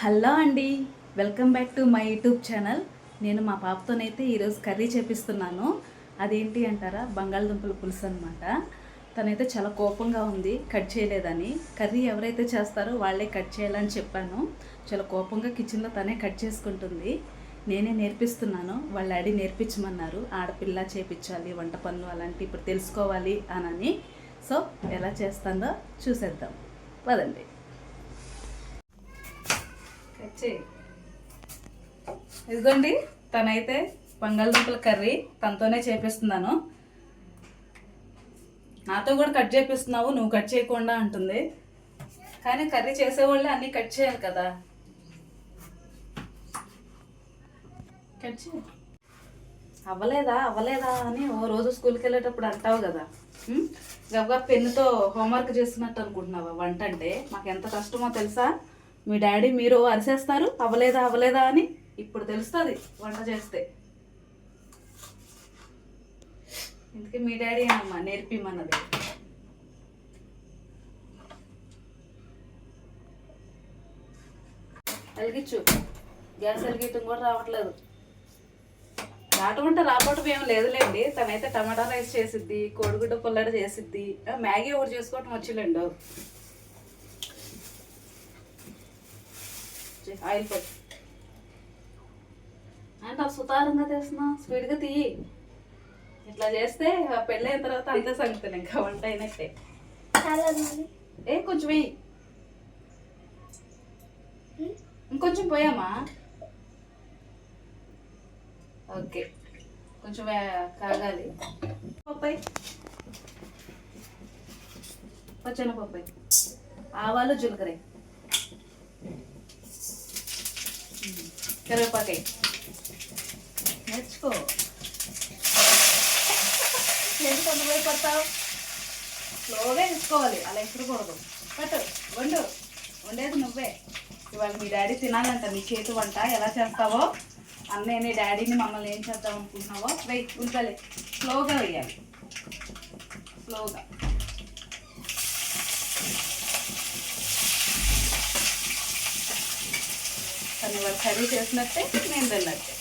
Hello అండి, welcome back to my YouTube channel. నేను మా పాపతోనైతే ఈరోజు కర్రీ చేపిస్తున్నాను. అదేంటి అంటారా, బంగాళదుంపల పులుసు అనమాట. తనైతే చాలా కోపంగా ఉంది, కట్ చేయలేదని. కర్రీ ఎవరైతే చేస్తారో వాళ్ళే కట్ చేయాలని చెప్పాను. చాలా కోపంగా కిచెన్లో తనే కట్ చేసుకుంటుంది. నేనే నేర్పిస్తున్నాను, వాళ్ళ డాడీ నేర్పించమన్నారు. ఆడపిల్ల చేపించాలి, వంట పనులు అలాంటివి ఇప్పుడు తెలుసుకోవాలి అని. సో ఎలా చేస్తుందో చూసేద్దాం, పదండి. ఇదిగోండి, తనైతే బంగాళదుంపల కర్రీ తనతోనే చేపిస్తున్నాను. నాతో కూడా కట్ చేపిస్తున్నావు, నువ్వు కట్ చేయకుండా అంటుంది. కానీ కర్రీ చేసేవాళ్ళే అన్నీ కట్ చేయాలి కదా. కట్ చేయ అవ్వలేదా అవ్వలేదా అని ఓ రోజు స్కూల్కి వెళ్ళేటప్పుడు అంటావు కదా. గబగబా పెన్నుతో హోంవర్క్ చేస్తున్నట్టు అనుకుంటున్నావా? వంట అంటే మాకు ఎంత కష్టమో తెలుసా. మీ డాడీ మీరు అరిసేస్తారు అవ్వలేదా అవ్వలేదా అని. ఇప్పుడు తెలుస్తుంది వంట చేస్తే. ఇందుకే మీ డాడీ అమ్మా నేర్పిమన్నది. వెలిగించు, గ్యాస్ వెలిగించడం కూడా రావట్లేదు. రావటం రావటం ఏం లేదులేండి. తనైతే టమాటా రైస్ చేసిద్ది, కోడిగుడ్డ పుల్లడి చేసిద్ది, మ్యాగీ ఒకటి చేసుకోవటం వచ్చిలేండు. ఆయిల్ పట్టు అంటే సుతారంగా తెస్తున్నా, స్పీడ్గా తీయి. ఇట్లా చేస్తే పెళ్ళి అయిన తర్వాత అంతే సంగతి, ఇంకా వంట అయినట్టే. కొంచెం వెయ్యి, ఇంకొంచెం పోయామా. ఓకే, కొంచెం కాగాలి. పప్పాయి, పచ్చని పప్పాయి, ఆవాలు జీలకర్ర, కరివేపాకాయ. నేర్చుకో, ఎందుకు కొంత భయపడతావు? స్లోగా వేసుకోవాలి, అలా ఎక్కకూడదు. కట్టు, వండు, వండేది నువ్వే. ఇవాళ మీ డాడీ తినాలంట నీ చేతి వంట. ఎలా చేస్తావో అన్నయ్యని డాడీని మమ్మల్ని ఏం చేద్దాం అనుకుంటున్నావో వెయ్యి. ఉల్లిపాయలు స్లోగా వేయాలి, స్లోగా. కానీ ఇవాళ కర్రీ చేసినట్టే నేను తిన్నట్టే.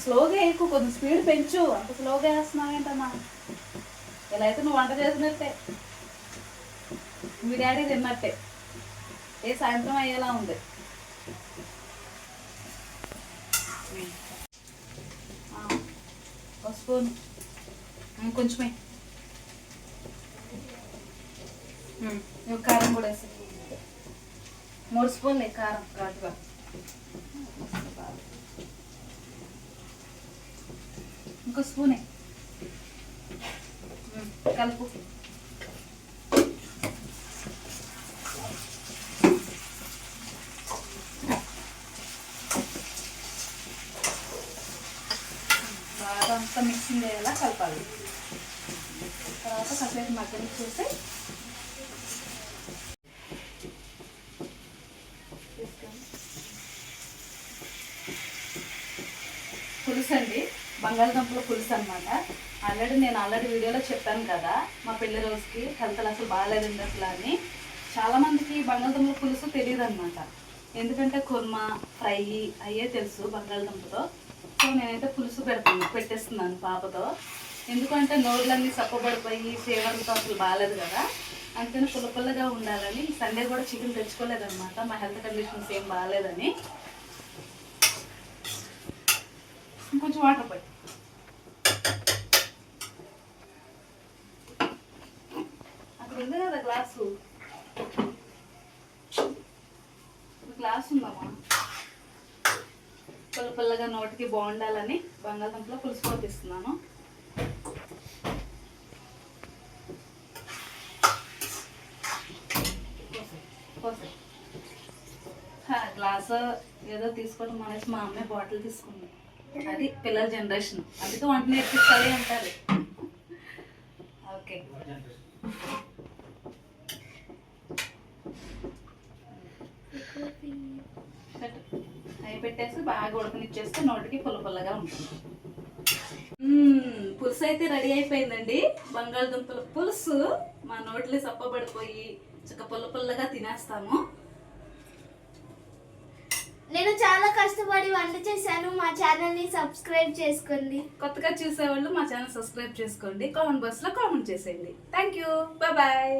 స్లోగా ఎక్కువ, కొంచెం స్పీడ్ పెంచు. అంత స్లోగా వేస్తున్నావేంటమ్మా? ఇలా అయితే నువ్వు వంట చేసినట్టే, మీ డాడీ తిన్నట్టే. సాయంత్రం అయ్యేలా ఉంది. ఒక స్పూన్, కొంచెమే కారం కూడా వేసి 3 స్పూన్లు కారం ఘాటుగా. ఇంకో స్పూనే కలుపు. బాగా అంతా మిక్సింగ్ అయ్యేలా కలపాలి. తర్వాత కాసేపు మగ్గనిచ్చేసి పులుసు అండి, బంగాళదుంపల పులుసు అనమాట. ఆల్రెడీ వీడియోలో చెప్పాను కదా, మా పెళ్లి రోజుకి హెల్త్ అసలు బాగాలేదండి అసలు అని. చాలామందికి బంగాళదుంపల పులుసు తెలియదు అనమాట. ఎందుకంటే కుర్మా ఫ్రై అయ్యే తెలుసు బంగాళదుంపతో. సో నేనైతే పులుసు పెట్టేస్తున్నాను పాపతో. ఎందుకంటే నోరులన్నీ సప్పబడిపోయి ఫీవర్లతో అసలు బాగాలేదు కదా, అందుకని పుల్లపుల్లగా ఉండాలని. సండే కూడా చికెన్ తెచ్చుకోలేదన్నమాట, మా హెల్త్ కండిషన్స్ ఏం బాగాలేదని. ఇంకొంచెం వాటర్ పోయి, అక్కడ ఉంది కదా గ్లాసు ఉందమ్మా. పుల్లపుల్లగా నోటికి బాగుండాలని బంగాళదుంపలో పులుసు పోతిస్తున్నాను. గ్లాసు ఏదో తీసుకోవడం మానేసి మా అమ్మాయి బాటిల్ తీసుకుంది. అది పిల్లల జనరేషన్, అందుకే వంట నేర్పించాలి అంటారు. ఓకే, అవి పెట్టేసి బాగా ఉడకనిచ్చేస్తే నోటికి పుల్ల పుల్లగా ఉంటుంది. పులుసు అయితే రెడీ అయిపోయిందండి. బంగాళదుంపల పులుసు మా నోట్లో సప్పబడిపోయి చక్క పుల్ల పుల్లగా తినేస్తాము. నేను చాలా కష్టపడి వంట చేశాను. మా ఛానల్ని సబ్స్క్రైబ్ చేసుకోండి. కొత్తగా చూసేవాళ్ళు మా ఛానల్ సబ్స్క్రైబ్ చేసుకోండి. కామెంట్ బాక్స్లో కామెంట్ చేసేయండి. Thank you. బాయ్.